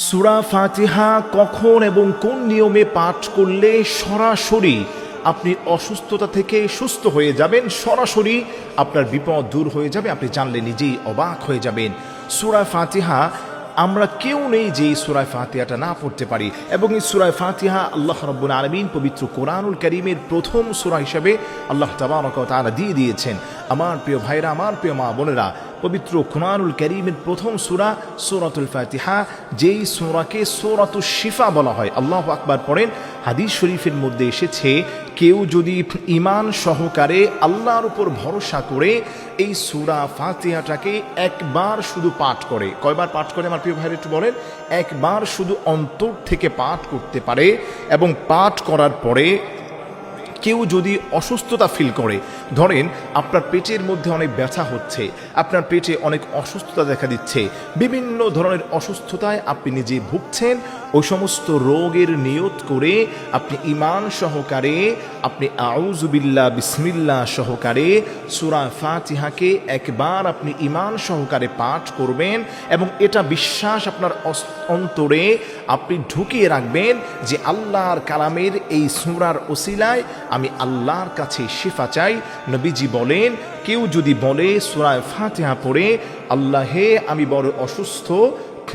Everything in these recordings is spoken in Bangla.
সূরা ফাতিহা কখন এবং কোন নিয়মে পাঠ করলে সরাসরি আপনি অসুস্থতা থেকে সুস্থ হয়ে যাবেন, সরাসরি আপনার বিপদ দূর হয়ে যাবে, আপনি জানলে নিজেই অবাক হয়ে যাবেন। সূরা ফাতিহা আমরা কেউ নেই যে এই সূরা ফাতিহাটা না পড়তে পারি, এবং এই সূরা ফাতিহা আল্লাহ রাব্বুল আলামিন পবিত্র কোরআনুল কারীমের প্রথম সূরা হিসেবে আল্লাহ তাবারাকা ওয়া তাআলা দিয়ে দিয়েছেন। আমার প্রিয় ভাইরা, আমার প্রিয় মা বোনেরা, পবিত্র কোরআনুল কারীমের প্রথম সূরা সূরাতুল ফাতিহা, যেই সূরাকে সূরাতুশ শিফা বলা হয়। আল্লাহু আকবার পড়েন। হাদিস শরীফের মধ্যে এসেছে, কেউ যদি ঈমান সহকারে আল্লাহর উপর ভরসা করে এই সূরা ফাতিহাটাকে একবার শুধু পাঠ করে, কয়বার পাঠ করে আমার প্রিয় ভাইরা একটু বলেন? একবার শুধু অন্তর থেকে পাঠ করতে পারে, এবং পাঠ করার পরে কেউ যদি অসুস্থতা ফিল করে, ধরেন আপনার পেটের মধ্যে অনেক ব্যথা হচ্ছে, আপনার পেটে অনেক অসুস্থতা দেখা দিচ্ছে, বিভিন্ন ধরনের অসুস্থতায় আপনি নিজে ভুগছেন, ওই সমস্ত রোগের নিয়ত করে আপনি ঈমান সহকারে, আপনি আউযু বিল্লাহ বিসমিল্লাহ সহকারে সূরা ফাতিহাকে একবার আপনি ঈমান সহকারে পাঠ করবেন, এবং এটা বিশ্বাস আপনার অন্তরে আপনি ঢুকিয়ে রাখবেন যে আল্লাহর কালামের এই সূরার ওসিলায় আমি আল্লাহর কাছে শিফা চাই। নবীজি বলেন, কেউ যদি বলে সূরা ফাতিহা পড়ে, আল্লাহ হে আমি বড় অসুস্থ,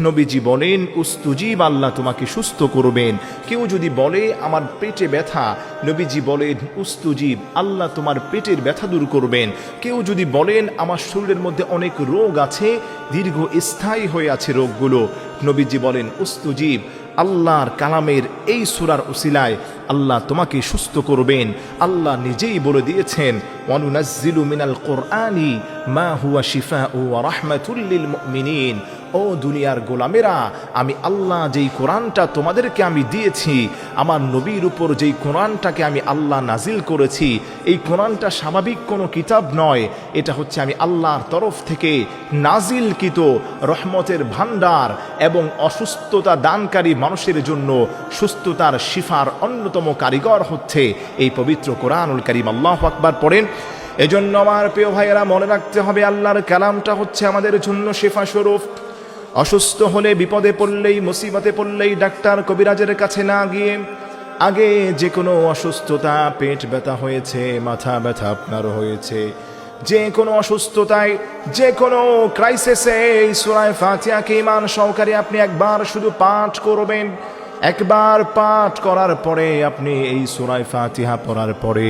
নবীজি বলেন উস্তুজিব, আল্লাহ তোমাকে সুস্থ করবেন। কেউ যদি বলে আমার পেটে ব্যথা, নবীজি বলেন উস্তুজিব, আল্লাহ তোমার পেটের ব্যথা দূর করবেন। কেউ যদি বলেন আমার শরীরের মধ্যে অনেক রোগ আছে, দীর্ঘ স্থায়ী হয়ে আছে রোগগুলো, নবীজি বলেন উস্তুজিব, আল্লাহর কালামের এই সূরার উসিলায় আল্লাহ তোমাকে সুস্থ করবেন। আল্লাহ নিজেই বলে দিয়েছেন, ওয়ানুনাজ্জিলু মিনাল কুরআনি মা হুয়া শিফাউ ওয়া রাহমাতুল লিল মুমিনিন। ও দুনিয়ার গোলামেরা, আমি আল্লাহ যেই কোরআনটা তোমাদেরকে আমি দিয়েছি, আমার নবীর উপর যেই কোরআনটাকে আমি আল্লাহ নাজিল করেছি, এই কোরআনটা স্বাভাবিক কোনো কিতাব নয়, এটা হচ্ছে আমি আল্লাহর তরফ থেকে নাজিলকৃত রহমতের ভান্ডার, এবং অসুস্থতা দানকারী মানুষের জন্য সুস্থতার শিফার অন্যতম কারিগর হচ্ছে এই পবিত্র কোরআনুল কারীম। আল্লাহু আকবার পড়েন। এজন্য আমার প্রিয় ভাইয়েরা, মনে রাখতে হবে আল্লাহর কালামটা হচ্ছে আমাদের জন্য শিফা স্বরূপ। অসুস্থ হলে, বিপদে পড়লেই, মুসিবতে পড়লেই ডাক্তার কবিরাজের কাছে না গিয়ে, আগে যে কোনো অসুস্থতা, পেট ব্যথা হয়েছে, মাথা ব্যথা আপনার হয়েছে, যে কোনো অসুস্থতায়, যে কোনো ক্রাইসিসে এই সূরা ফাতিহাকে ঈমান সহকারে আপনি একবার শুধু পাঠ করবেন। একবার পাঠ করার পরে আপনি এই সূরা ফাতিহা পড়ার পরে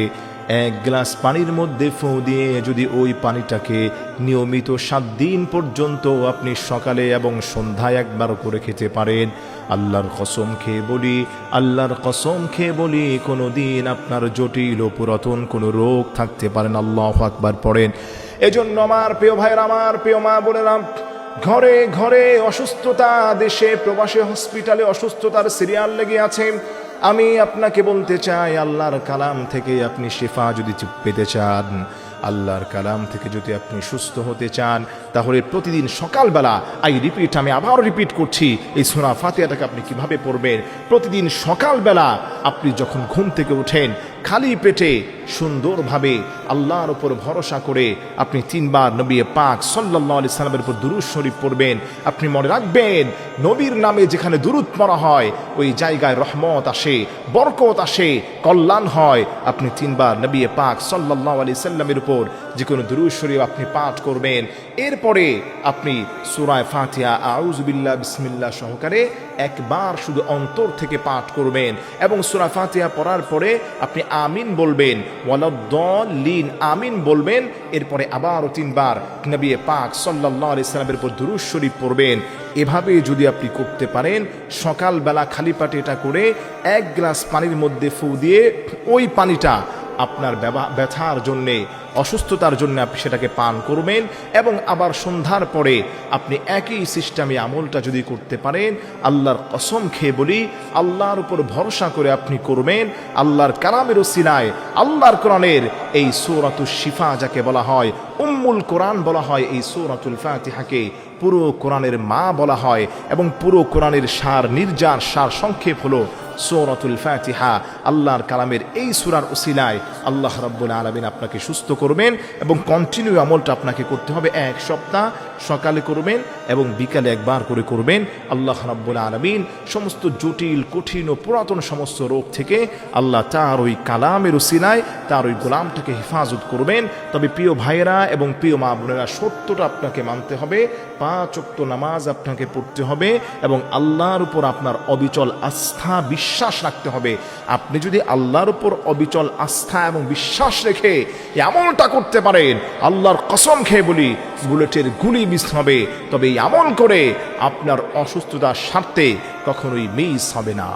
এক গ্লাস পানির মধ্যে ফু দিয়ে যদি ওই পানিটাকে নিয়মিত 7 দিন পর্যন্ত আপনি সকালে এবং সন্ধ্যায় একবার করে খেতে পারেন, আল্লাহর কসম খেয়ে বলি, আল্লাহর কসম খেয়ে বলি, কোনো দিন আপনার জটিল ও পুরাতন কোনো রোগ থাকতে পারেন। আল্লাহু আকবার পড়েন। এজন্য আমার প্রিয় ভাইয়েরা, আমার প্রিয় মা বোনেরা, ঘরে ঘরে অসুস্থতা, দেশে প্রবাসে হসপিটালে অসুস্থতার সিরিয়াল লেগে আছে। আমি আপনাকে বলতে চাই, আল্লাহর কালাম থেকে আপনি শিফা যদি পেতে চান, আল্লাহর কালাম থেকে যদি আপনি সুস্থ হতে চান, তাহলে প্রতিদিন সকালবেলা, আমি আবার রিপিট করছি, এই সূরা ফাতিহাটাকে আপনি কিভাবে পড়বেন। প্রতিদিন সকালবেলা আপনি যখন ঘুম থেকে ওঠেন, খালি পেটে সুন্দরভাবে আল্লাহর উপর ভরসা করে আপনি 3 বার নবী পাক সাল্লাল্লাহু আলাইহি সাল্লামের উপর দুরূদ শরীফ পড়বেন। আপনি মনে রাখবেন, নবীর নামে যেখানে দুরূদ পড়া হয়, ওই জায়গায় রহমত আসে, বরকত আসে, কল্যাণ হয়। আপনি 3 বার নবী পাক সাল্লাল্লাহু আলাইহি সাল্লামের উপর যে কোনো দুরূদ শরীফ আপনি পাঠ করবেন। এরপরে আপনি সূরা ফাতিহা আউযু বিল্লাহ বিসমিল্লাহ সহকারে একবার শুধু অন্তর থেকে পাঠ করবেন, এবং সূরা ফাতিহা পড়ার পরে আপনি আমিন বলবেন, ওয়ালাদ-দাল্লিন আমিন বলবেন। এরপরে আবারও 3 বার নবী পাক সাল্লাল্লাহু আলাইহি সাল্লামের উপর দুরূদ শরীফ পড়বেন। এভাবে যদি আপনি করতে পারেন, সকালবেলা খালি পেটে এটা করে 1 গ্লাস পানির মধ্যে ফু দিয়ে ওই পানিটা আপনার ব্যথার জন্যে, অসুস্থতার জন্য আপনি সেটাকে পান করবেন, এবং আবার সন্ধ্যার পরে আপনি একই সিস্টেমে আমলটা যদি করতে পারেন, আল্লাহর কসম খেয়ে বলি, আল্লাহর উপর ভরসা করে আপনি করবেন, আল্লাহর কালামের ওসিলায়, আল্লাহর কোরআনের এই সূরাতুশ শিফা যাকে বলা হয়, উম্মুল কোরআন বলা হয়, এই সূরাতুল ফাতিহাকে পুরো কোরআনের মা বলা হয়, এবং পুরো কোরআনের সার নির্যার সার সংক্ষেপ হলো সূরাতুল ফাতিহা। আল্লাহর কালামের এই সূরার উসিলায় আল্লাহ রাব্বুল আলামিন আপনাকে সুস্থ করবেন এবং কন্টিনিউ আমলটা আপনাকে করতে হবে। এক সপ্তাহ সকালে করবেন এবং বিকালে একবার করে করবেন। আল্লাহ রাব্বুল আলামিন সমস্ত জটিল, কঠিন ও পুরাতন সমস্ত রোগ থেকে আল্লাহ তার ওই কালামের উসিলায় তার ওই গোলামটাকে হেফাজত করবেন। তবে প্রিয় ভাইয়েরা এবং প্রিয় মা বোনেরা, সত্যটা আপনাকে মানতে হবে। 5 ওয়াক্ত নামাজ আপনাকে পড়তে হবে এবং আল্লাহর উপর আপনার অবিচল আস্থা, বিশ্বাস রাখতে হবে। আপনি যদি আল্লাহর উপর অবিচল আস্থা এবং বিশ্বাস রেখে এমনটা করতে পারেন, আল্লাহর কসম খেয়ে বলি বুলেটের গুলি মিস হবে, তবে এই আমল করে আপনার অসুস্থতার স্বার্থে কখনোই মিস হবে না।